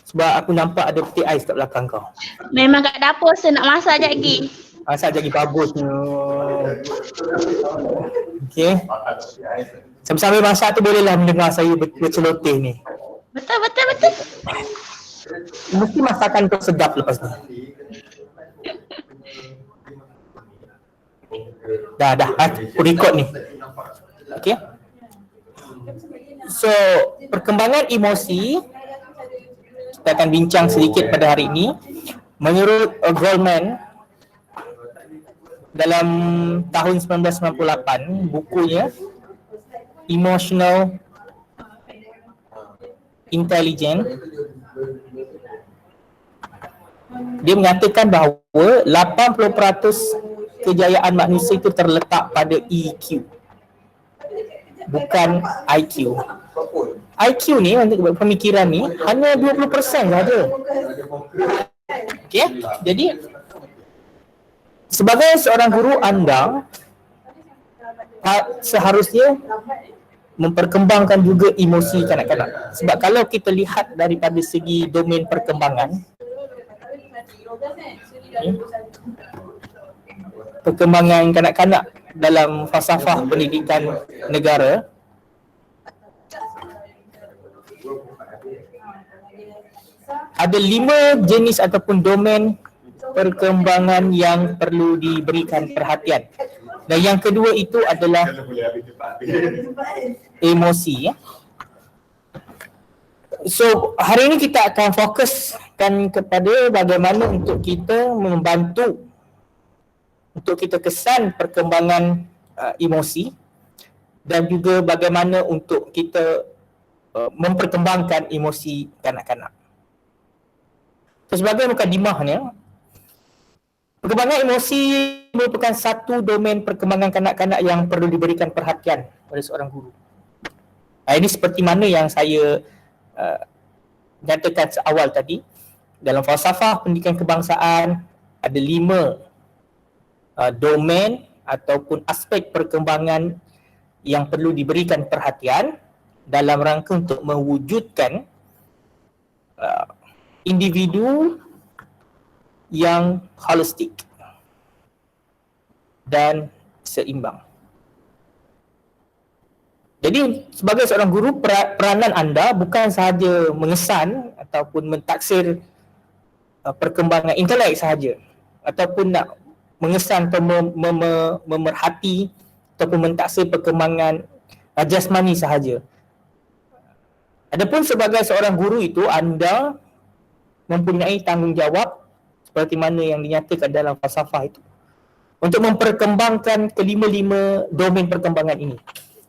Sebab aku nampak ada peti ais kat belakang kau. Memang kat dapur saya nak masak sekejap lagi. Masak jadi bagusnya. Okey. Sambil-sambil masak tu bolehlah mendengar saya berceloteh ni. Betul, betul, betul. Mesti masakan tu sedap lepas ni. Dah, aku record ni. Okey. So, perkembangan emosi kita akan bincang sedikit pada hari ini. Menurut Goldman, dalam tahun 1998, bukunya Emotional Intelligence, dia mengatakan bahawa 80% kejayaan manusia itu terletak pada EQ, bukan IQ. IQ ni, untuk pemikiran ni, hanya 20% saja. Okey, jadi sebagai seorang guru anda seharusnya memperkembangkan juga emosi kanak-kanak. Sebab kalau kita lihat daripada segi domain perkembangan, perkembangan kanak-kanak dalam falsafah pendidikan negara, ada 5 jenis ataupun domain perkembangan yang perlu diberikan perhatian. Dan yang kedua itu adalah emosi, ya. So, hari ini kita akan fokuskan kepada bagaimana untuk kita membantu untuk kita kesan perkembangan emosi, dan juga bagaimana untuk kita memperkembangkan emosi kanak-kanak. So, sebagai mukadimahnya, perkembangan emosi merupakan satu domain perkembangan kanak-kanak yang perlu diberikan perhatian oleh seorang guru. Ini seperti mana yang saya nyatakan seawal tadi. Dalam falsafah pendidikan kebangsaan ada 5 domain ataupun aspek perkembangan yang perlu diberikan perhatian dalam rangka untuk mewujudkan individu yang holistik dan seimbang. Jadi sebagai seorang guru, peranan anda bukan sahaja mengesan ataupun mentaksir perkembangan intelek sahaja, ataupun nak mengesan atau memerhati ataupun mentaksir perkembangan jasmani sahaja. Adapun sebagai seorang guru itu, anda mempunyai tanggungjawab seperti mana yang dinyatakan dalam falsafah itu, untuk memperkembangkan kelima-lima domain perkembangan ini.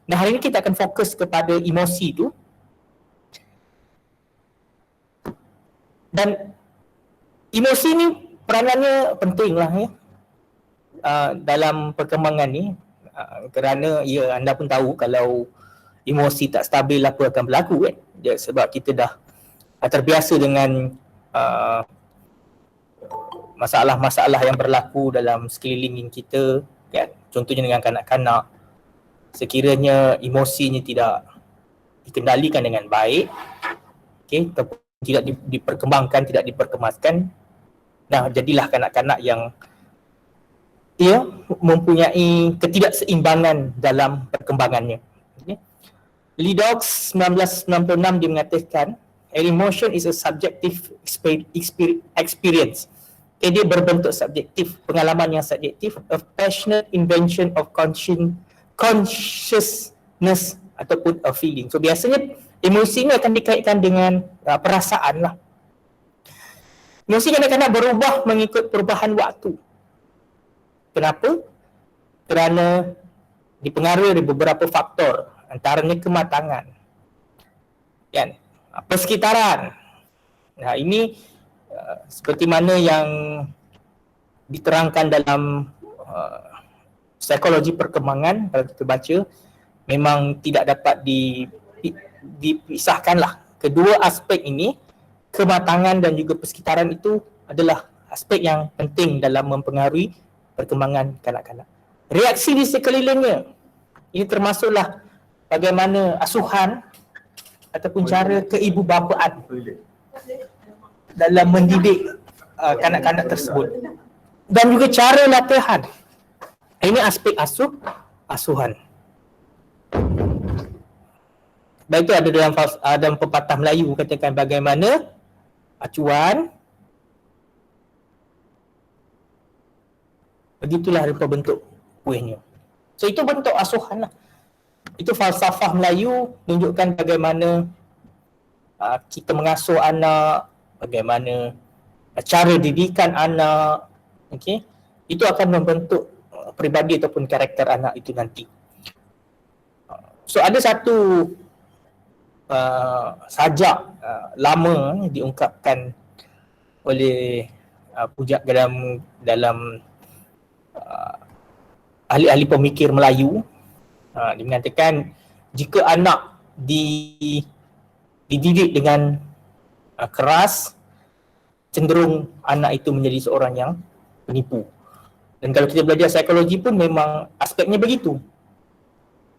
Nah, hari ini kita akan fokus kepada emosi itu. Dan emosi ni peranannya penting lah, ya, dalam perkembangan ni, kerana ya anda pun tahu kalau emosi tak stabil apa akan berlaku, kan? Sebab kita dah terbiasa dengan masalah-masalah yang berlaku dalam sekeliling kita, kan? Contohnya dengan kanak-kanak, sekiranya emosinya tidak dikendalikan dengan baik, okey, ataupun tidak diperkembangkan, tidak diperkemaskan, nah jadilah kanak-kanak yang mempunyai ketidakseimbangan dalam perkembangannya. Okay. Liddox 1996 dia mengatakan, an emotion is a subjective experience. Okay, dia berbentuk subjektif, pengalaman yang subjektif, a passionate invention of consciousness ataupun a feeling. So biasanya emosi ni akan dikaitkan dengan perasaan lah. Emosi kadang-kadang berubah mengikut perubahan waktu. Kenapa? Kerana dipengaruhi oleh beberapa faktor, antaranya kematangan, kan? Persekitaran. Nah, ini seperti mana yang diterangkan dalam psikologi perkembangan, kalau kita baca, memang tidak dapat dipisahkanlah. Kedua aspek ini, kematangan dan juga persekitaran, itu adalah aspek yang penting dalam mempengaruhi perkembangan kanak-kanak. Reaksi di sekelilingnya, ini termasuklah bagaimana asuhan ataupun cara keibubapaan dalam mendidik kanak-kanak tersebut, dan juga cara latihan. Ini aspek asuhan. Baik, itu ada dalam pepatah Melayu katakan bagaimana acuan, begitulah rupa bentuk kuihnya. So itu bentuk asuhan lah. Itu falsafah Melayu menunjukkan bagaimana kita mengasuh anak, bagaimana cara didikan anak. Okey, itu akan membentuk peribadi ataupun karakter anak itu nanti. So ada satu sajak lama diungkapkan oleh pujak dalam ahli-ahli pemikir Melayu. Dia mengatakan jika anak dididik dengan keras, cenderung anak itu menjadi seorang yang penipu. Dan kalau kita belajar psikologi pun memang aspeknya begitu.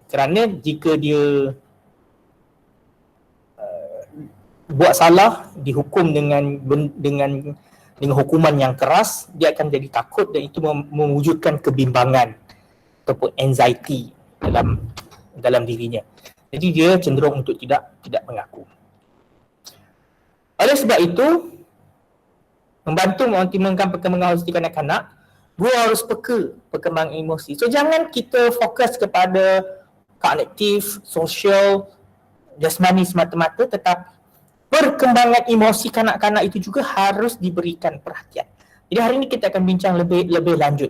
Kerana jika dia buat salah, dihukum dengan hukuman yang keras, dia akan jadi takut dan itu mewujudkan kebimbangan ataupun anxiety dalam dirinya. Jadi dia cenderung untuk tidak mengaku. Oleh sebab itu, membantu mengoptimalkan perkembangan holistik kanak-kanak, guru harus peka perkembangan emosi. So jangan kita fokus kepada kognitif, sosial, jasmani semata-mata, tetapi perkembangan emosi kanak-kanak itu juga harus diberikan perhatian. Jadi hari ini kita akan bincang lebih lanjut.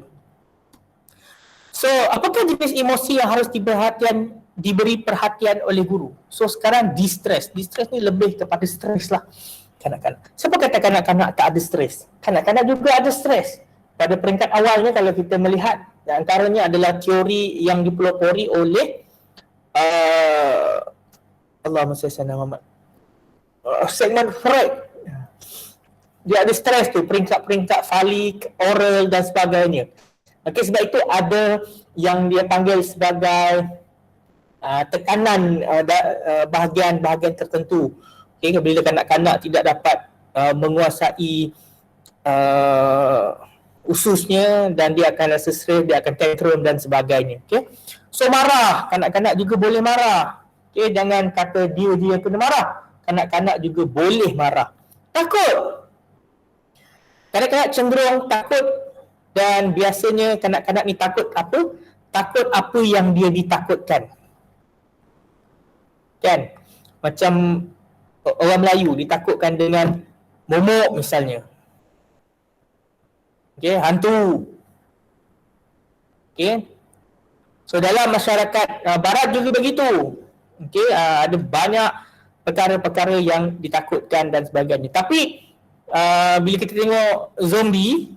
So, apakah jenis emosi yang harus diberi perhatian oleh guru? So, sekarang distress. Distress ni lebih kepada stres lah kanak-kanak. Siapa kata kanak-kanak tak ada stres? Kanak-kanak juga ada stres. Pada peringkat awalnya kalau kita melihat, antaranya adalah teori yang dipelopori oleh Allahumma salli ala Muhammad, Sigmund Freud. Dia ada stres tu, peringkat-peringkat falik, oral dan sebagainya. Okey, sebab itu ada yang dia panggil sebagai tekanan bahagian-bahagian tertentu. Okey, bila kanak-kanak tidak dapat menguasai ususnya dan dia akan rasa stres, dia akan tantrum dan sebagainya. Okey. So marah, kanak-kanak juga boleh marah. Okey, jangan kata dia kena marah. Kanak-kanak juga boleh marah. Takut. Kanak-kanak cenderung takut dan biasanya kanak-kanak ni takut apa? Takut apa yang dia ditakutkan. Kan? Macam orang Melayu ditakutkan dengan momok misalnya. Okey, hantu. Okey. So dalam masyarakat barat juga begitu. Okey, ada banyak perkara-perkara yang ditakutkan dan sebagainya. Tapi bila kita tengok zombie,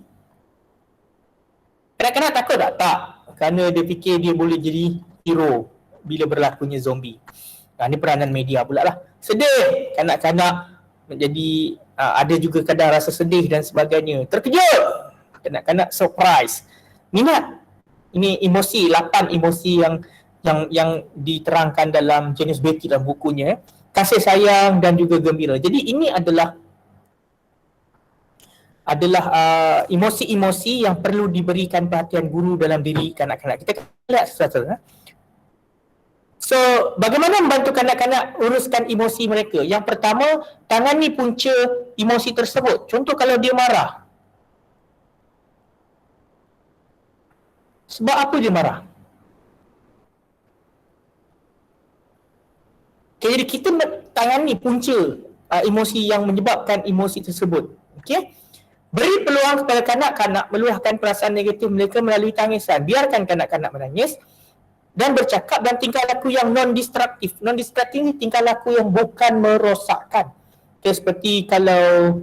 kanak-kanak takut tak? Tak. Kerana dia fikir dia boleh jadi hero bila berlakunya zombie. Ini peranan media pula lah. Sedih, kanak-kanak menjadi ada juga kadar rasa sedih dan sebagainya. Terkejut, kanak-kanak surprise. Minat. Ini emosi, 8 emosi yang diterangkan dalam Genius Betty dalam bukunya. Kasih sayang dan juga gembira. Jadi ini adalah emosi-emosi yang perlu diberikan perhatian guru dalam diri kanak-kanak. Kita lihat satu-satu. So, bagaimana membantu kanak-kanak uruskan emosi mereka? Yang pertama, tangani punca emosi tersebut. Contoh kalau dia marah. Sebab apa dia marah? Okay, jadi kita tangani punca emosi yang menyebabkan emosi tersebut. Okay? Beri peluang kepada kanak-kanak meluahkan perasaan negatif mereka melalui tangisan. Biarkan kanak-kanak menangis dan bercakap dan tingkah laku yang non-destruktif. Non-destruktif ni tingkah laku yang bukan merosakkan. Okay, seperti kalau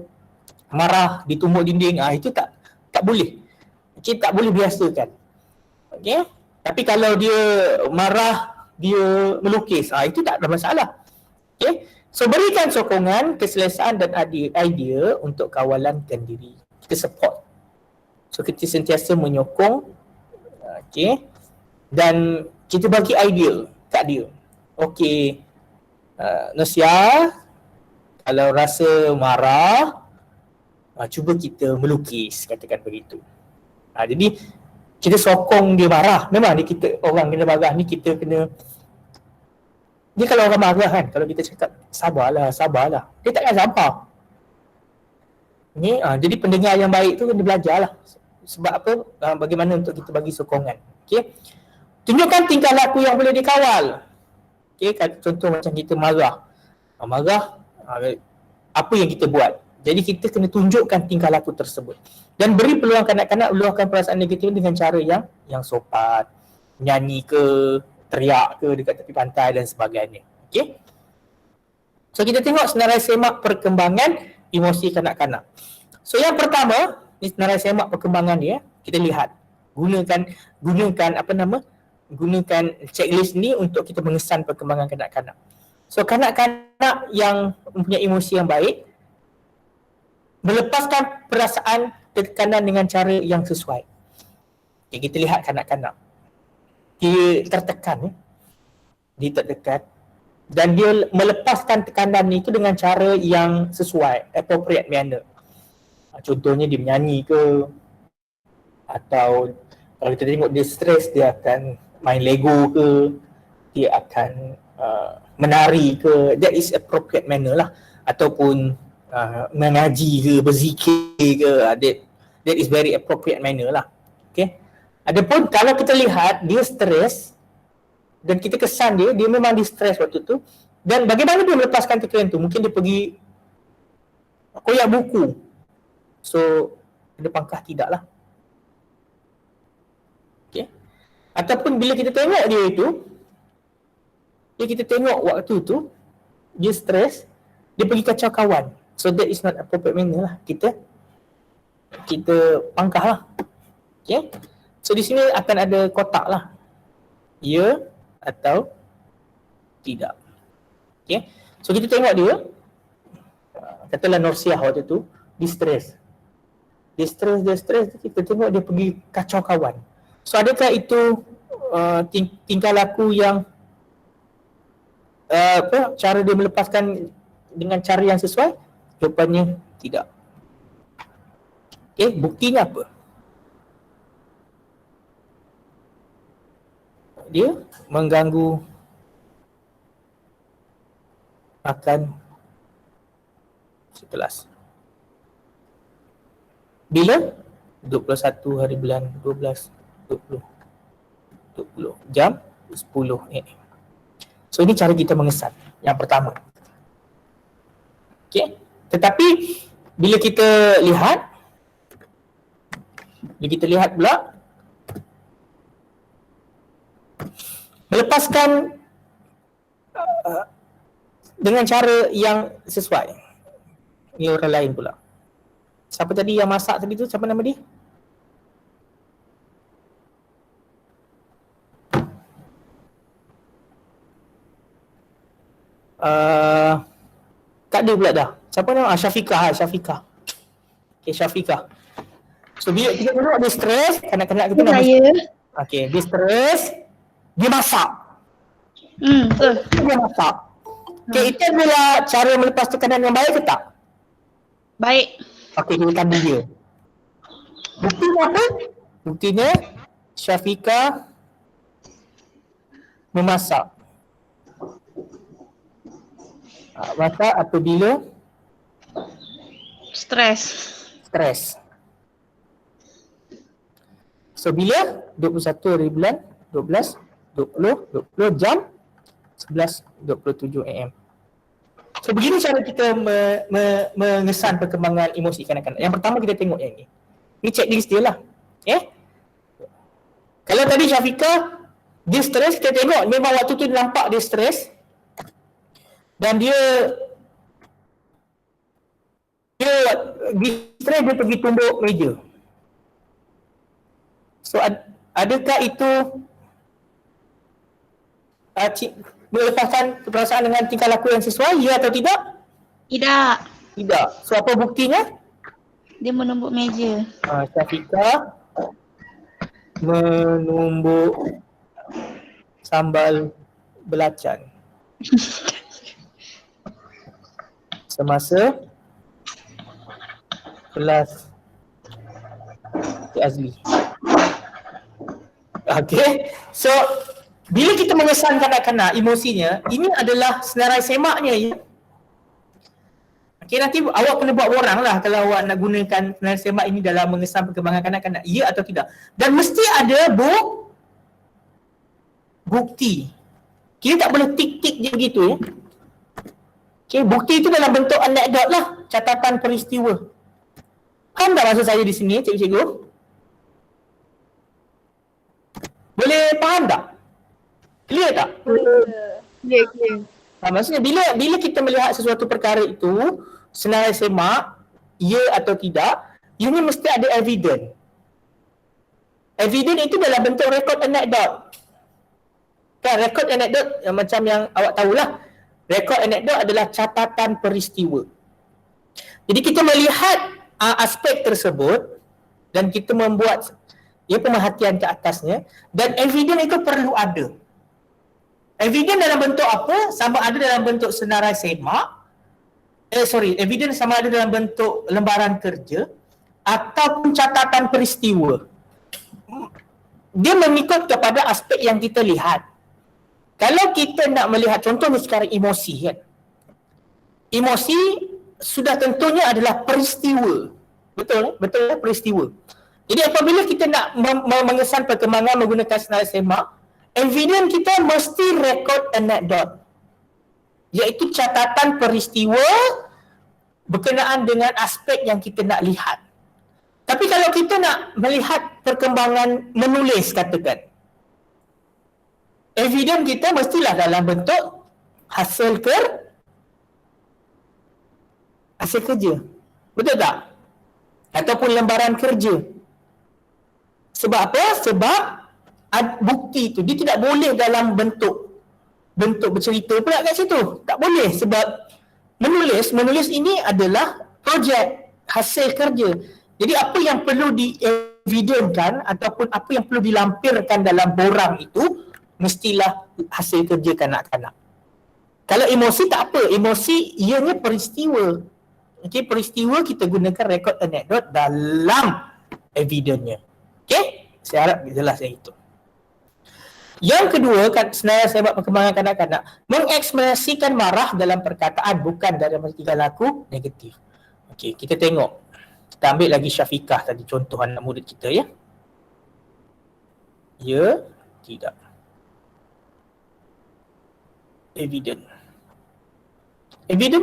marah ditumbuk dinding, itu tak boleh. Okay, tak boleh biasakan. Okay? Tapi kalau dia marah, dia melukis, itu tak ada masalah. Okay? So berikan sokongan, keselesaan dan idea untuk kawalankan diri. Kita support. So kita sentiasa menyokong, okay, dan kita bagi idea kat dia. Okay, Nosia, kalau rasa marah, cuba kita melukis, katakan begitu. Jadi kita sokong dia marah. Memang orang kena marah ni kita kena, dia kalau orang marah kan, kalau kita cakap sabarlah, dia takkan sabar. Jadi pendengar yang baik tu kena belajarlah. Sebab apa? Bagaimana untuk kita bagi sokongan. Okey. Tunjukkan tingkah laku yang boleh dikawal. Okey, contoh macam kita marah. Apa yang kita buat. Jadi kita kena tunjukkan tingkah laku tersebut. Dan beri peluang kanak-kanak meluahkan perasaan negatif dengan cara yang sopan. Nyanyi ke, teriak ke dekat tepi pantai dan sebagainya. Okey. So kita tengok senarai semak perkembangan emosi kanak-kanak. So yang pertama, ni senarai semak perkembangan dia, kita lihat. Gunakan checklist ni untuk kita mengesan perkembangan kanak-kanak. So kanak-kanak yang mempunyai emosi yang baik, melepaskan perasaan tekanan dengan cara yang sesuai. Okay, kita lihat kanak-kanak. Dia tertekan. Dia tertekan. Dan dia melepaskan tekanan itu dengan cara yang sesuai, appropriate manner. Contohnya dia menyanyi ke, atau kalau kita tengok dia stres, dia akan main Lego ke, dia akan menari ke. That is appropriate manner lah. Ataupun mengaji ke, berzikir ke, that is very appropriate manner lah. Okay. Adapun kalau kita lihat dia stres dan kita kesan dia memang dia stres waktu tu, dan bagaimana dia melepaskan tekanan tu? Mungkin dia pergi koyak buku. So ada pangkah tidak lah. Okay. Ataupun bila kita tengok dia itu, kita tengok waktu tu dia stres, dia pergi kacau kawan. So that is not appropriate manner lah. Kita pangkah lah. Okay. So di sini akan ada kotak lah. Ya atau tidak. Okay. So kita tengok dia, katalah Norsiah waktu tu, dia stres. Dia stres, kita tengok dia pergi kacau kawan. So adakah itu tingkah laku yang cara dia melepaskan dengan cara yang sesuai? Jawapannya tidak. Okay, buktinya apa? Dia mengganggu makan sekelas. Bila? 21 hari bulan 12 20 jam 10 AM. So ini cara kita mengesan yang pertama. Okay. Tetapi bila kita lihat pula, melepaskan dengan cara yang sesuai. Ini orang lain pula. Siapa tadi yang masak tadi tu? Siapa nama dia? Tak ada pula dah. Siapa nama? Syafiqah. Okay, Syafiqah. So bila kita tengok dia stres, kanak-kanak kita nak okay, dia stres, dia masak. Betul. Dia masak. Okay, itu adalah cara melepas tekanan yang baik ke tak? Baik. Okay, kita tambah dia. Buktinya apa? Buktinya Syafiqah memasak. Masak apabila Stres. So bila 21 hari bulan 12 20 jam 11:27 AM. So begini cara kita mengesan perkembangan emosi kanak-kanak. Yang pertama kita tengok yang ni. Ni checklist dia lah. Kalau tadi Syafiqah dia stres, kita tengok memang waktu tu nampak dia stres. Dan dia stres, dia pergi tunduk meja. So adakah itu melepaskan perasaan dengan tingkah laku yang sesuai, ya atau tidak? Tidak. So apa buktinya? Dia menumbuk meja. Syafiqah menumbuk sambal belacan. semasa kelas Cik Azli. Okay, so bila kita mengesan kanak-kanak emosinya, ini adalah senarai semaknya ya. Okay, nanti awak kena buat orang lah kalau awak nak gunakan senarai semak ini dalam mengesan perkembangan kanak-kanak, ya atau tidak. Dan mesti ada bukti. Kita tak boleh tik-tik je begitu ya. Okay, bukti itu dalam bentuk anekdot lah, catatan peristiwa. Faham tak maksud saya di sini, cikgu-cikgu? Boleh faham tak? Clear tak? Clear. Maksudnya bila kita melihat sesuatu perkara itu, senarai semak, ya atau tidak, ini mesti ada evidence. Evidence itu dalam bentuk rekod anekdot. Kan rekod anekdot macam yang awak tahulah. Rekod anekdot adalah catatan peristiwa. Jadi kita melihat aspek tersebut dan kita membuat pemerhatian ke atasnya, dan evidence itu perlu ada. Evidence dalam bentuk apa? Sama ada dalam bentuk senarai semak, evidence sama ada dalam bentuk lembaran kerja ataupun catatan peristiwa. Dia mengikut kepada aspek yang kita lihat. Kalau kita nak melihat, contohnya sekarang emosi kan. Emosi sudah tentunya adalah peristiwa. Betul ya? Peristiwa. Jadi apabila kita nak mengesan perkembangan menggunakan senarai semak, evidence kita mesti rekod anekdot, iaitu catatan peristiwa berkenaan dengan aspek yang kita nak lihat. Tapi kalau kita nak melihat perkembangan menulis, katakan, evidence kita mestilah dalam bentuk hasil kerja. Betul tak? Ataupun lembaran kerja. Sebab apa? Sebab bukti itu dia tidak boleh dalam bentuk bercerita pula kat situ. Tak boleh, sebab menulis ini adalah projek, hasil kerja. Jadi apa yang perlu dievidenkan ataupun apa yang perlu dilampirkan dalam borang itu mestilah hasil kerja kanak-kanak. Kalau emosi tak apa, emosi ianya peristiwa. Okey, peristiwa kita gunakan rekod anekdot dalam evidence-nya. Okey, saya harap jelas yang itu. Yang kedua, senarai semak perkembangan kanak-kanak, mengekspresikan marah dalam perkataan bukan dalam tingkah laku negatif. Okey, kita tengok. Kita ambil lagi Syafiqah tadi, contoh anak murid kita ya. Ya, tidak. Evidence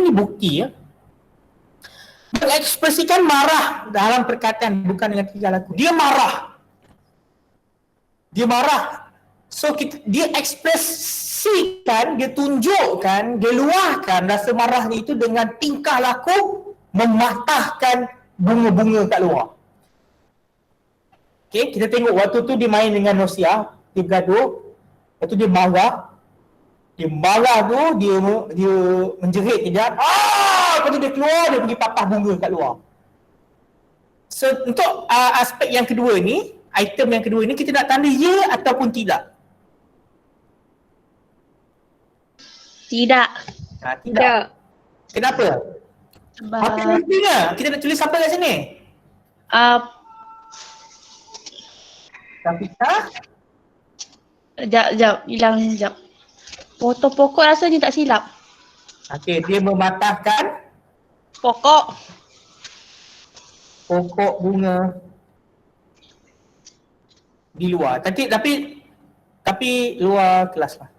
ni bukti ya. Mengekspresikan marah dalam perkataan bukan dengan tingkah laku. Dia marah. So dia ekspresikan, dia tunjukkan, dia luahkan rasa marahnya itu dengan tingkah laku mematahkan bunga-bunga kat luar. Okay, kita tengok waktu tu dia main dengan Nosia, dia bergaduh, waktu dia marah tu, dia menjerit kejap, lepas tu dia keluar, dia pergi patah bunga kat luar. So untuk aspek yang kedua ni, item yang kedua ni, kita nak tanda ya ataupun tidak. Tidak. Tidak. Kenapa? Sebab Apa mestinya? Kita nak tulis apa kat sini? Syafiqah. Sekejap, hilang sekejap. Foto pokok rasa ni tak silap. Okey, dia mematahkan Pokok bunga di luar. Tapi luar kelas lah.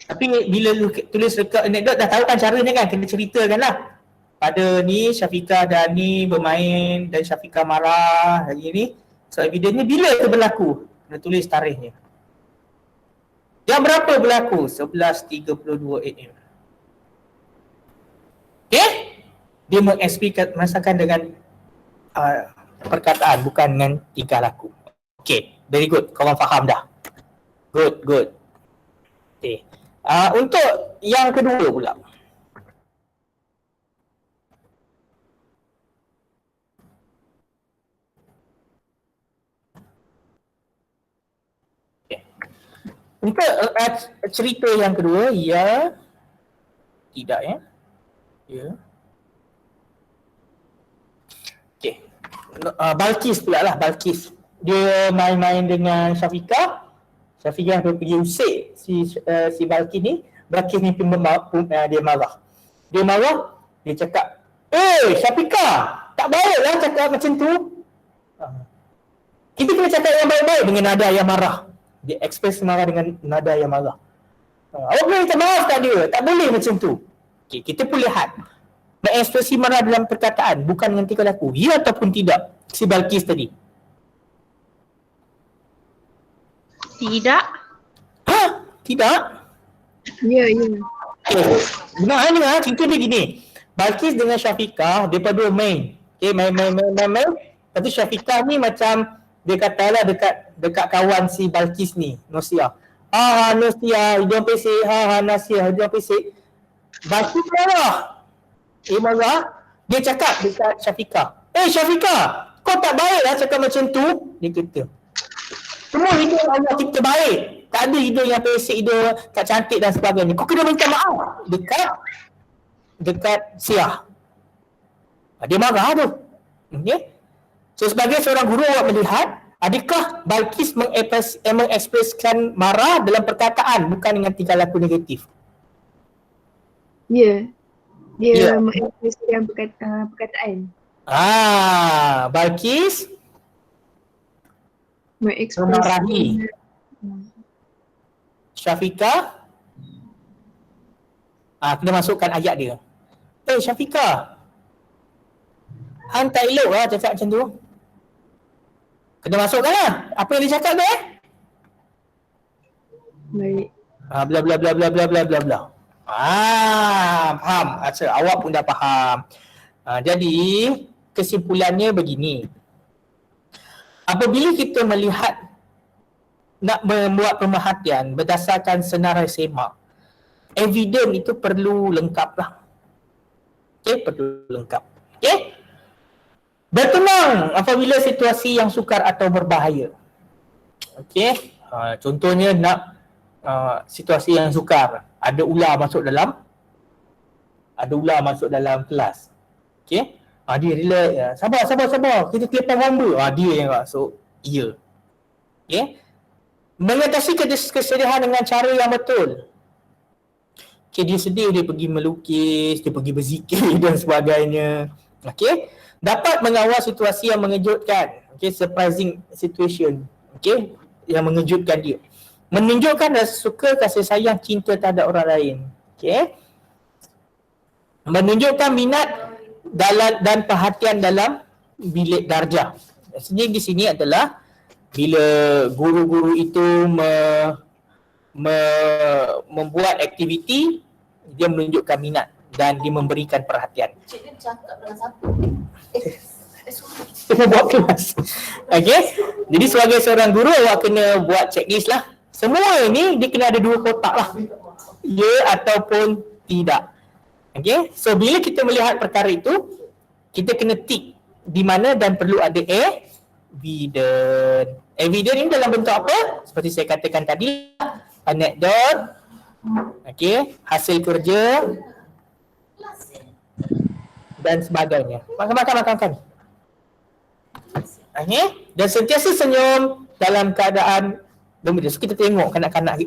Tapi bila lu tulis rekod anekdot dah tahu kan caranya kan, kena ceritakan lah. Pada ni Syafiqah dan ni bermain dan Syafiqah marah hari ni. So evidence bila tu berlaku? Kena tulis tarikhnya. Jam berapa berlaku? 11.32 AM. Okay? Dia merasakan dengan perkataan bukan dengan tingkah laku. Okay, very good. Korang faham dah? Good. Okay. Untuk yang kedua pula. Okay. Untuk cerita yang kedua, ya, tidak ya. Ya. Balqis pula lah, Balqis. Dia main-main dengan Syafiqah. Syafiqah dia pergi usik si Balqis ni. Balqis ni pun dia marah. Dia marah, dia cakap, Syafiqah, tak baiklah cakap macam tu. Kita kena cakap yang baik-baik dengan nada yang marah. Dia express marah dengan nada yang marah. Awak boleh minta maaf kat dia, tak boleh macam tu. Okay, kita pun lihat mengekspresi marah dalam perkataan, bukan dengan tingkah laku. Ya ataupun tidak, si Balqis tadi. Tidak. Tidak? Ya, ya. Dengar, cerita dia gini. Balqis dengan Syafiqah, dia pada main. Okay, main. Tapi Syafiqah ni macam, dia katalah dekat kawan si Balqis ni, Nosia. Nosia, hidung pesek. Nosia, hidung pesek. Balqis marah. Marah. Dia cakap dekat Syafiqah. Syafiqah, kau tak baik lah cakap macam tu. Dia kata, semua hidung Allah cipta baik. Tak ada hidung yang pesek, hidung tak cantik dan sebagainya. Kau kena minta maaf dekat Siah. Dia marah tu. Okay? So sebagai seorang guru, awak melihat, adakah Balqis mengekspreskan marah dalam perkataan bukan dengan tingkah laku negatif? Ya. Dia Ya. mengekspresikan perkataan. Balqis memarahi Syafiqah. Kena masukkan ayat dia. Syafiqah, Han tak elok lah cakap macam tu. Kena masukkan lah apa yang dia cakap tu Baik. Bla bla bla bla bla bla bla bla. Faham. Awak pun dah faham. Jadi kesimpulannya begini. Apabila kita melihat nak membuat pemerhatian berdasarkan senarai semak, evidence itu perlu lengkap lah. Perlu lengkap. Bertenang apabila situasi yang sukar atau berbahaya. Contohnya nak situasi yang sukar, ada ular masuk dalam kelas. Dia relax, sabar, kita telepon hamba. Dia yang masuk, ya. Mengatasi kesedihan dengan cara yang betul. Dia sedih, dia pergi melukis, dia pergi berzikir dan sebagainya. Dapat mengawal situasi yang mengejutkan, surprising situation, yang mengejutkan dia. Menunjukkan rasa suka, kasih sayang, cinta terhadap orang lain. Menunjukkan minat dan perhatian dalam bilik darjah. Maksudnya di sini adalah bila guru-guru itu membuat aktiviti, dia menunjukkan minat dan dia memberikan perhatian. Cikgu cakap dengan siapa? Kita buat kelas. Jadi sebagai seorang guru, awak kena buat checklist lah. Semua ini dia kena ada 2 kotak lah. Ya ataupun tidak. So bila kita melihat perkara itu, kita kena tick di mana dan perlu ada evidence. Evidence ini dalam bentuk apa? Seperti saya katakan tadi, anekdot, hasil kerja dan sebagainya. Makan. Dan sentiasa senyum dalam keadaan gembira. So kita tengok kanak-kanak ni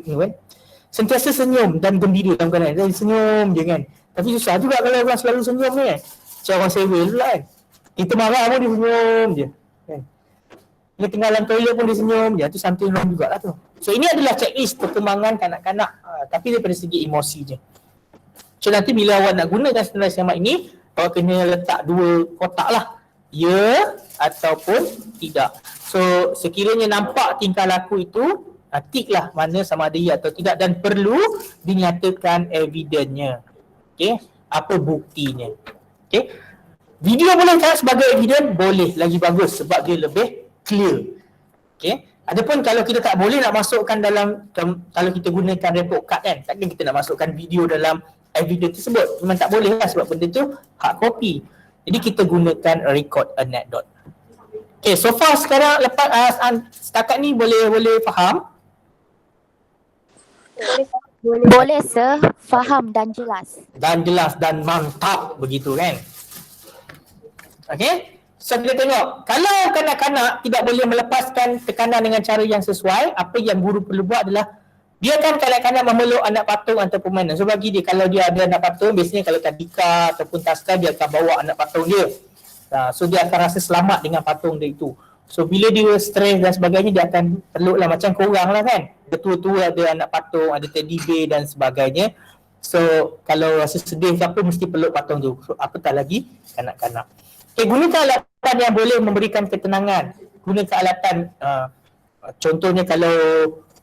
sentiasa senyum dan gembira dalam keadaan. Dia senyum je kan. Tapi susah juga kalau orang selalu senyum ni macam orang sewel pula kan. Kita marah pun dia senyum je kan. Dia tinggal dalam toilet pun dia senyum je. Tu something wrong jugalah tu. So ini adalah checklist perkembangan kanak-kanak, tapi daripada segi emosi je. So nanti bila awak nak gunakan senarai semak ini, awak kena letak 2 kotak lah. Ya ataupun tidak. So sekiranya nampak tingkah laku itu, tick lah mana sama ada ya atau tidak dan perlu dinyatakan evidennya. Apa buktinya. Video boleh tak sebagai evidence? Boleh, lagi bagus sebab dia lebih clear. Adapun kalau kita tak boleh nak masukkan dalam, kalau kita gunakan report card kan, takkan kita nak masukkan video dalam evidence tersebut. Memang tak boleh lah sebab benda tu hard copy. Jadi kita gunakan record anecdote. So far sekarang lepas setakat ni boleh faham? Boleh sir, faham dan jelas. Dan jelas dan mantap begitu kan. So kita tengok, kalau kanak-kanak tidak boleh melepaskan tekanan dengan cara yang sesuai, apa yang guru perlu buat adalah biarkan kanak-kanak memeluk anak patung ataupun mana. So bagi dia, kalau dia ada anak patung, biasanya kalau tadika ataupun taska, dia akan bawa anak patung dia. So dia akan rasa selamat dengan patung dia itu. So bila dia stres dan sebagainya, dia akan peluk lah macam korang lah kan. Betul-betul ada anak patung, ada teddy bear dan sebagainya. So kalau rasa sedih ke apa, mesti peluk patung tu. So apatah lagi kanak-kanak. Gunakan alatan yang boleh memberikan ketenangan. Gunakan alatan, contohnya kalau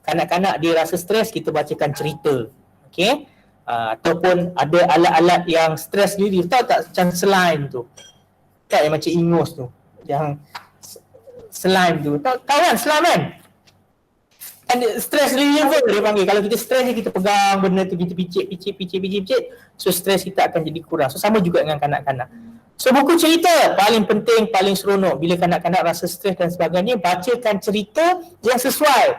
kanak-kanak dia rasa stres, kita bacakan cerita. Okay? Ataupun ada alat-alat yang stres dia tahu tak, macam slime tu. Tak, yang macam ingus tu. Yang slime tu. Tahu kan slime kan? Stress reliever dia panggil. Kalau kita stres kita pegang benda tu, kita picit. So stres kita akan jadi kurang. So sama juga dengan kanak-kanak. So buku cerita paling penting, paling seronok. Bila kanak-kanak rasa stres dan sebagainya, bacakan cerita yang sesuai.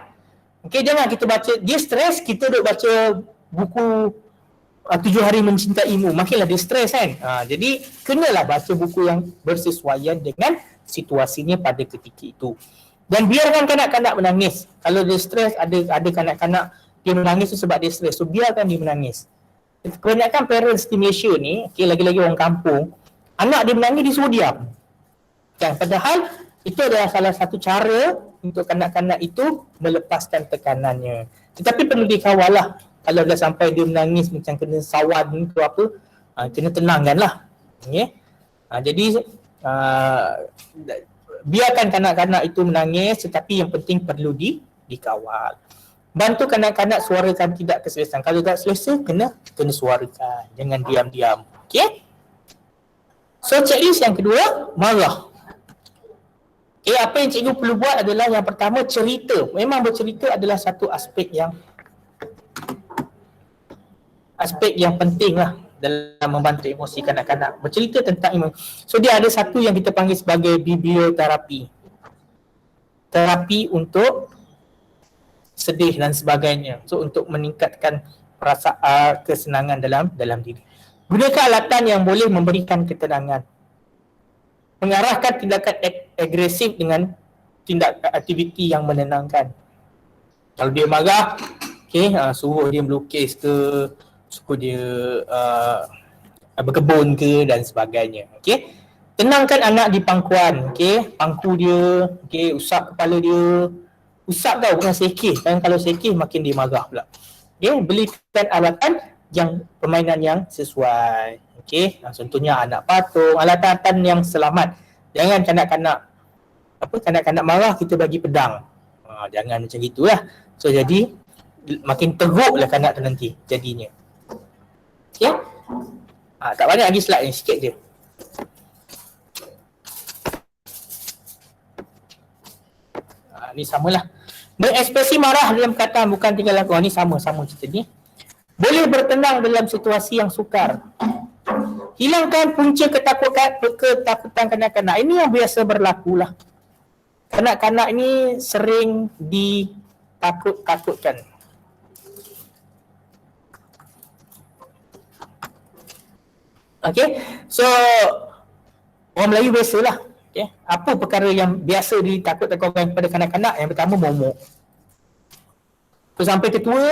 Okey, jangan kita baca, dia stres, kita duk baca buku 7 hari mencintaimu, makinlah dia stres kan. Jadi kenalah baca buku yang bersesuaian dengan situasinya pada ketika itu. Dan biarkan kanak-kanak menangis. Kalau dia stres, ada kanak-kanak dia menangis tu sebab dia stres. So biarkan dia menangis. Kebanyakan parents di Malaysia ni, okay, lagi-lagi orang kampung, anak dia menangis, dia suruh diam. Dan padahal itu adalah salah satu cara untuk kanak-kanak itu melepaskan tekanannya. Tetapi perlu dikawal lah. Kalau dah sampai dia menangis macam kena sawan ke apa, kena tenangkan lah. Okay? Jadi biarkan kanak-kanak itu menangis, tetapi yang penting perlu dikawal. Bantu kanak-kanak suarakan tidak keselesaan. Kalau tak selesa, kena suarakan. Jangan diam-diam. Okay? So checklist yang kedua, marah. Apa yang cikgu perlu buat adalah yang pertama, cerita. Memang bercerita adalah satu aspek yang penting lah dalam membantu emosi kanak-kanak. Bercerita tentang emosi. So dia ada satu yang kita panggil sebagai biblioterapi. Terapi untuk sedih dan sebagainya. So untuk meningkatkan perasaan kesenangan dalam diri. Gunakan alatan yang boleh memberikan ketenangan. Mengarahkan tindakan agresif dengan tindakan aktiviti yang menenangkan. Kalau dia marah, suruh dia melukis ke, suruh dia berkebun ke dan sebagainya. Tenangkan anak di pangkuan, pangku dia, usap kepala dia. Usap tau, bukan sekih. Dan kalau sekih makin dia marah pula. Belikan alatan yang permainan yang sesuai. Contohnya anak patung, alatan yang selamat. Jangan kanak-kanak marah kita bagi pedang. Jangan macam gitulah. So jadi makin teruklah kanak tu nanti jadinya. Tak banyak lagi slide ni, sikit je. Ni samalah. Berekspresi marah dalam perkataan bukan tinggal laku. Ni sama cerita ni. Boleh bertenang dalam situasi yang sukar. Hilangkan punca ketakutan kanak-kanak. Ini yang biasa berlaku lah. Kanak-kanak ni sering ditakut-takutkan. So orang Melayu biasalah. Apa perkara yang biasa ditakut-takutkan kepada kanak-kanak? Yang pertama, momok. So sampai ketua,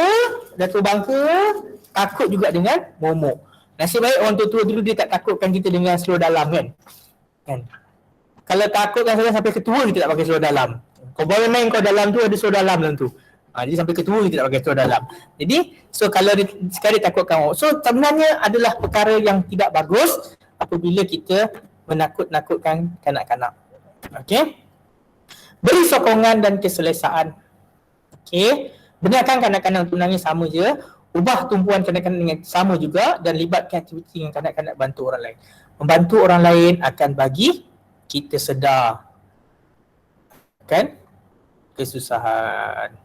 Datuk Bangka takut juga dengan momok. Nasib baik orang tua-tua dulu dia tak takutkan kita dengan seluar dalam kan. Kalau takutkan saya sampai ketua, kita tak pakai seluar dalam. Kau boleh main kau dalam tu, ada seluar dalam tu. Jadi sampai ketua kita tak pakai seluar dalam. Jadi so kalau sekali takutkan momok. So sebenarnya adalah perkara yang tidak bagus apabila kita menakut-nakutkan kanak-kanak. Beri sokongan dan keselesaan. Benarkan kanak-kanak untuk menangis sama je. Ubah tumpuan kanak-kanak dengan sama juga dan libatkan aktiviti dengan kanak-kanak bantu orang lain. Membantu orang lain akan bagi kita sedar kan kesusahan.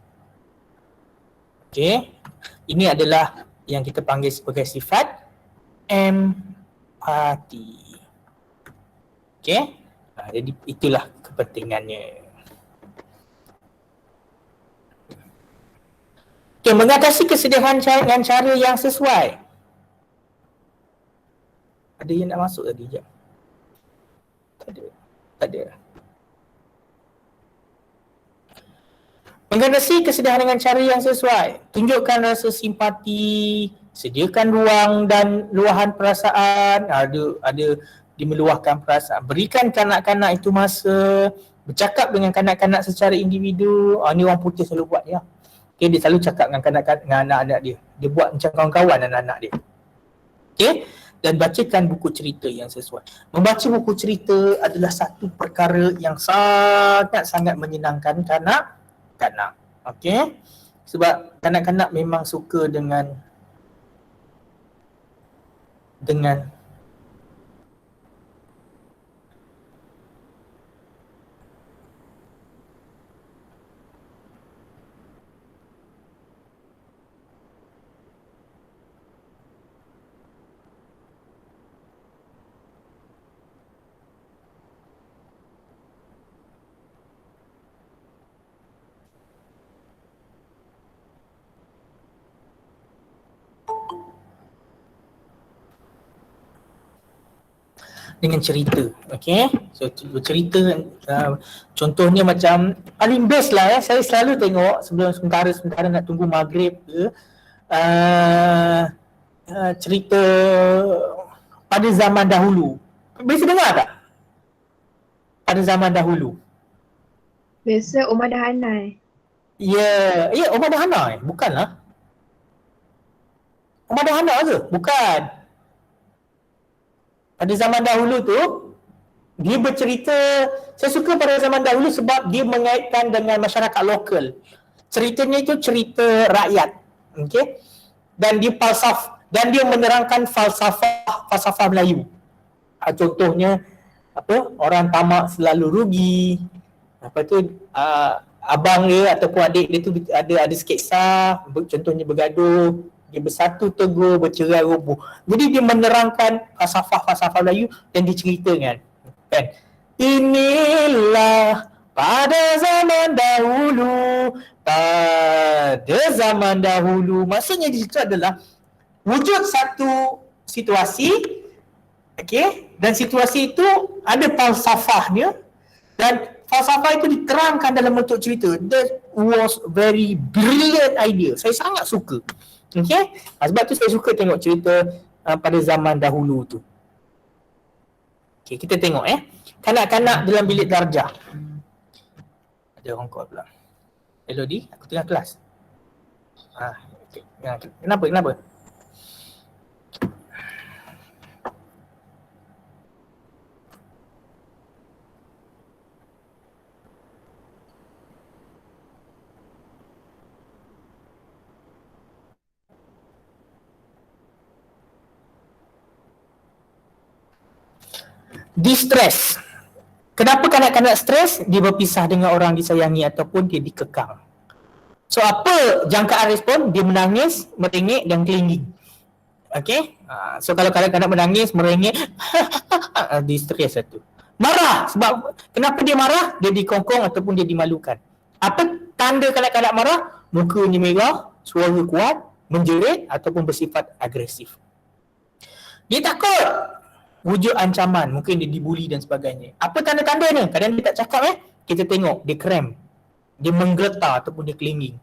Ini adalah yang kita panggil sebagai sifat empati. Jadi itulah kepentingannya. Mengatasi kesedihan dengan cara yang sesuai. Ada yang nak masuk tadi? Sekejap. Tak ada. Tak ada. Mengganasi kesedihan dengan cara yang sesuai. Tunjukkan rasa simpati, sediakan ruang dan luahan perasaan, ada dia meluahkan perasaan. Berikan kanak-kanak itu masa, bercakap dengan kanak-kanak secara individu. Ni orang putih selalu buat ya. Okay, dia selalu cakap dengan kanak-kanak, dengan anak-anak dia. Dia buat macam kawan-kawan anak-anak dia. Okay, dan bacakan buku cerita yang sesuai. Membaca buku cerita adalah satu perkara yang sangat-sangat menyenangkan kanak-kanak. Okay, sebab kanak-kanak memang suka dengan cerita. Okay, so cerita contohnya macam paling best lah saya selalu tengok sebelum sementara nak tunggu maghrib ke, cerita pada zaman dahulu. Biasa dengar tak? Pada zaman dahulu. Biasa Omar dan Hanai. Ya, Omar dan Hana bukanlah. Omar dan Hana ke? Bukan. Pada zaman dahulu tu, dia bercerita, saya suka pada zaman dahulu sebab dia mengaitkan dengan masyarakat lokal. Ceritanya itu cerita rakyat. Okay? Dan dia menerangkan falsafah Melayu. Contohnya, orang tamak selalu rugi. Abang dia ataupun adik dia tu ada sketsa, contohnya bergaduh, dia bersatu teguh, bercerai roboh. Jadi dia menerangkan falsafah Melayu dan diceritakan. Kan? Inilah pada zaman dahulu. Maksudnya di situ adalah wujud satu situasi, okey, dan situasi itu ada falsafahnya dan falsafah itu diterangkan dalam bentuk cerita. That was very brilliant idea. Saya sangat suka. Okay? Sebab tu saya suka tengok cerita pada zaman dahulu tu. Okay, kita tengok kanak-kanak dalam bilik darjah. Ada orang call pula. Hello Di, aku tengah kelas. Okay. Kenapa? Distress. Kenapa kanak-kanak stres? Dia berpisah dengan orang disayangi ataupun dia dikekang. So apa jangkaan respon? Dia menangis, merengek dan kelingking. Okay? So kalau kanak-kanak menangis, merengek, distress satu. Marah. Sebab kenapa dia marah? Dia dikongkong ataupun dia dimalukan. Apa tanda kanak-kanak marah? Mukanya merah, suara kuat, menjerit ataupun bersifat agresif. Dia takut. Wujud ancaman, mungkin dia dibuli dan sebagainya. Apa tanda-tandanya? Kadang dia tak cakap kita tengok dia cramp, dia menggeletar ataupun dia kelingking.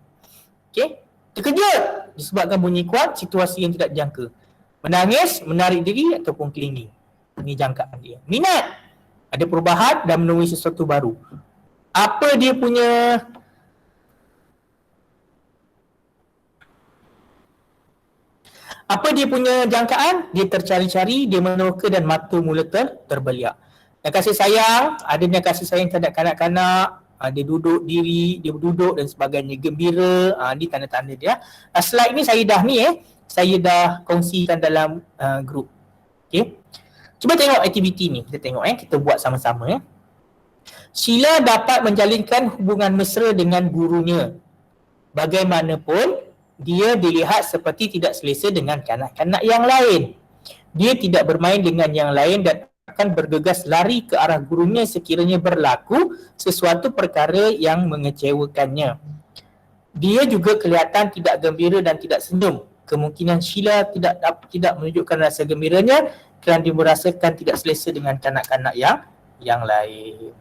Okey? Terkejut disebabkan bunyi kuat, situasi yang tidak dijangka. Menangis, menarik diri ataupun kelingking. Ini jangkaan dia. Minat, ada perubahan dan menemui sesuatu baru. Apa dia punya jangkaan? Dia tercari-cari, dia meneroka dan mata mula terbeliak. Dan kasih sayang, adanya kasih sayang terhadap kanak-kanak, dia duduk diri, dia duduk dan sebagainya, gembira, ni tanda-tanda dia. Slide ni saya dah kongsikan dalam grup. Okay. Cuba tengok aktiviti ni, kita tengok kita buat sama-sama Sheila dapat menjalinkan hubungan mesra dengan gurunya. Bagaimanapun, dia dilihat seperti tidak selesa dengan kanak-kanak yang lain. Dia tidak bermain dengan yang lain dan akan bergegas lari ke arah gurunya sekiranya berlaku sesuatu perkara yang mengecewakannya. Dia juga kelihatan tidak gembira dan tidak senyum. Kemungkinan Sheila tidak menunjukkan rasa gembiranya kerana dia merasakan tidak selesa dengan kanak-kanak yang yang lain.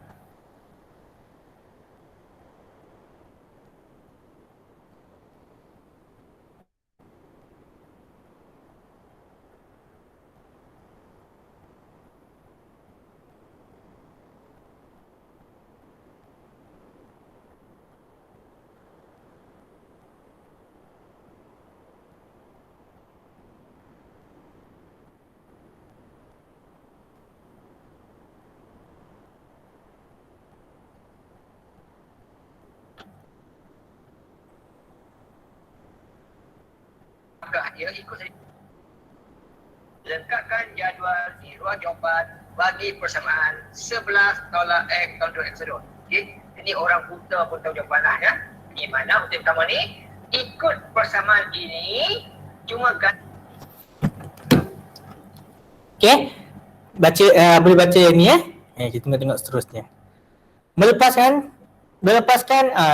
Dia ikut saya. Lengkapkan jadual di ruang jawapan bagi persamaan 11 tolak X tolak 2 X. Okey, ini orang buta pun tahu jawapan ya. Ini mana untuk pertama ni? Ikut persamaan ini cuma Okey. Baca boleh baca yang ni kita tengok seterusnya. Melepaskan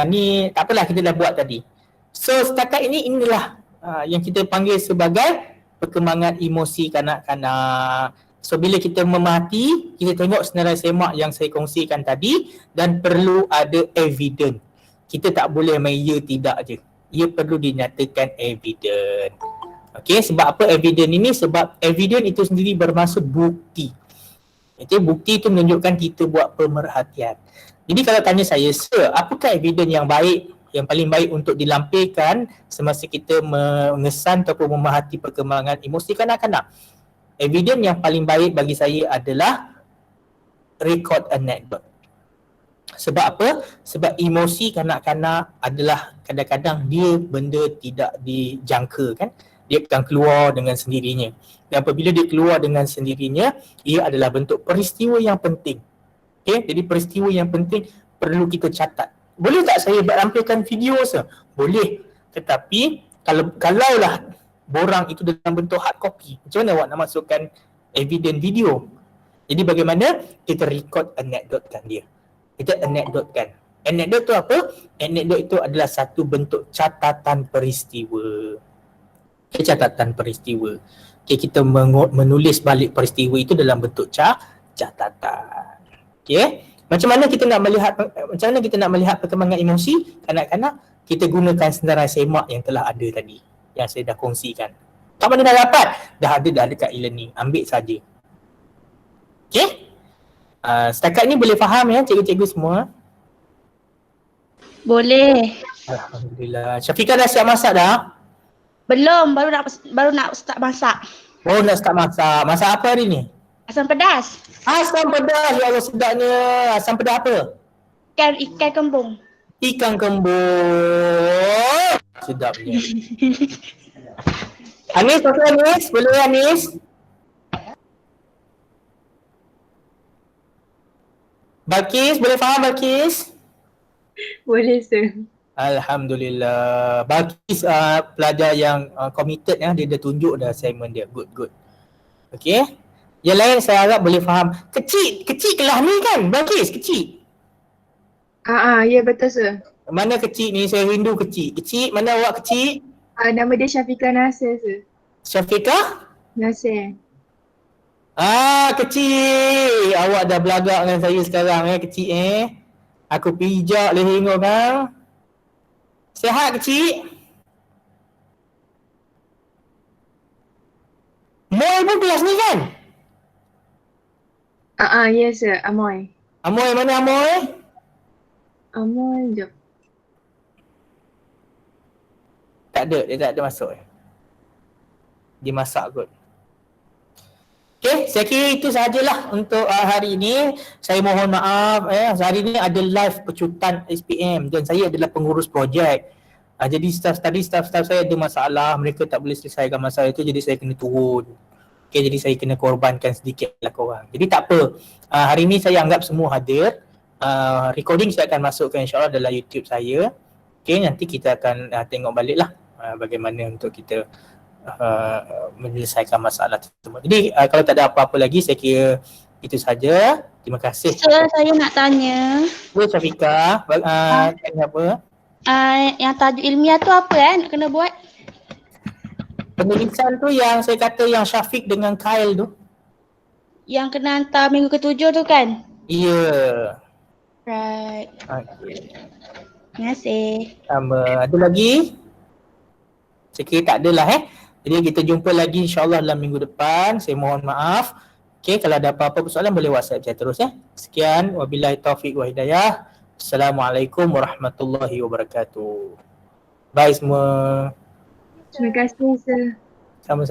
ni tak apalah kita dah buat tadi. So setakat ini inilah yang kita panggil sebagai perkembangan emosi kanak-kanak. So bila kita memerhati, kita tengok senarai semak yang saya kongsikan tadi dan perlu ada evidence. Kita tak boleh main ya tidak je. Ia perlu dinyatakan evidence. Okey, sebab apa evidence ini? Sebab evidence itu sendiri bermaksud bukti. Okey, bukti itu menunjukkan kita buat pemerhatian. Jadi kalau tanya saya, sir, apakah evidence yang baik, yang paling baik untuk dilampirkan semasa kita mengesan ataupun memerhati perkembangan emosi kanak-kanak? Evidence yang paling baik bagi saya adalah record anecdote. Sebab apa? Sebab emosi kanak-kanak adalah kadang-kadang dia benda tidak dijangka kan. Dia akan keluar dengan sendirinya. Dan apabila dia keluar dengan sendirinya, ia adalah bentuk peristiwa yang penting. Okay? Jadi peristiwa yang penting perlu kita catat. Boleh tak saya lampirkan video sah? Boleh. Tetapi kalaulah borang itu dalam bentuk hard copy, macam mana awak nak masukkan evidence video? Jadi bagaimana? Kita record anecdote-kan dia. Kita anecdote-kan. Anecdote tu apa? Anecdote itu adalah satu bentuk catatan peristiwa. Okay, catatan peristiwa. Okay, kita menulis balik peristiwa itu dalam bentuk catatan. Okay. Macam mana kita nak melihat perkembangan emosi kanak-kanak? Kita gunakan senarai semak yang telah ada tadi, yang saya dah kongsikan. Tak mana dah dapat? Dah ada dekat e-learning. Ambil saja. Okey? Setakat ni boleh faham ya cikgu-cikgu semua? Boleh. Alhamdulillah. Syafiqah dah siap masak dah? Belum, baru nak start masak. Oh, nak start masak. Masak apa hari ni? Asam pedas. Asam pedas. Ya Allah, sedapnya. Asam pedas apa? Ikan kembung. Ikan kembung. Sedapnya. Anis, okey Anis? Boleh Anis? Balkis, boleh faham Balkis? Boleh sir. Alhamdulillah. Balkis pelajar yang committed ya, dia dah tunjuk dah assignment dia. Good. Okey. Yang lain saya harap boleh faham. Kecil kelah ni kan Balkis, kecil. Ya betul sir. Mana kecil ni? Saya rindu kecil. Kecil, mana awak kecil? Nama dia Syafiqah Nasir sir. Syafiqah? Nasir. Kecil. Awak dah belagak dengan saya sekarang kecil Aku pijak leher kau. Sihat kecil? Moy pun kelas ni kan? Yes sir. Amoy. Amoy mana Amoy? Amoy jap. Tak ada, dia tak ada masuk Dia masak kot. Okay, saya kira itu sahajalah untuk hari ini. Saya mohon maaf hari ini ada live pecutan SPM dan saya adalah pengurus projek. Jadi staff saya ada masalah, mereka tak boleh selesaikan masalah itu, jadi saya kena turun. Okay, jadi saya kena korbankan sedikit lah korang. Jadi tak apa, hari ini saya anggap semua hadir. Recording saya akan masukkan insyaAllah dalam YouTube saya. Okay, nanti kita akan tengok balik lah bagaimana untuk kita menyelesaikan masalah tersebut. Jadi kalau tak ada apa-apa lagi, saya kira itu saja. Terima kasih. Sir, saya nak tanya. Boleh Syafiqah, tanya apa? Yang tajuk ilmiah tu apa nak kena buat? Penulisan tu yang saya kata yang Syafiq dengan Kyle tu. Yang kena hantar minggu ke-7 tu kan? Ya. Right. Okey. Terima kasih. Sama. Ada lagi? Saya kira tak adalah Jadi kita jumpa lagi insyaAllah dalam minggu depan. Saya mohon maaf. Okey, kalau ada apa-apa persoalan boleh WhatsApp saya terus Sekian, wabillahi taufiq wa hidayah. Assalamualaikum warahmatullahi wabarakatuh. Bye semua. Terima kasih, sir. Sama-sama.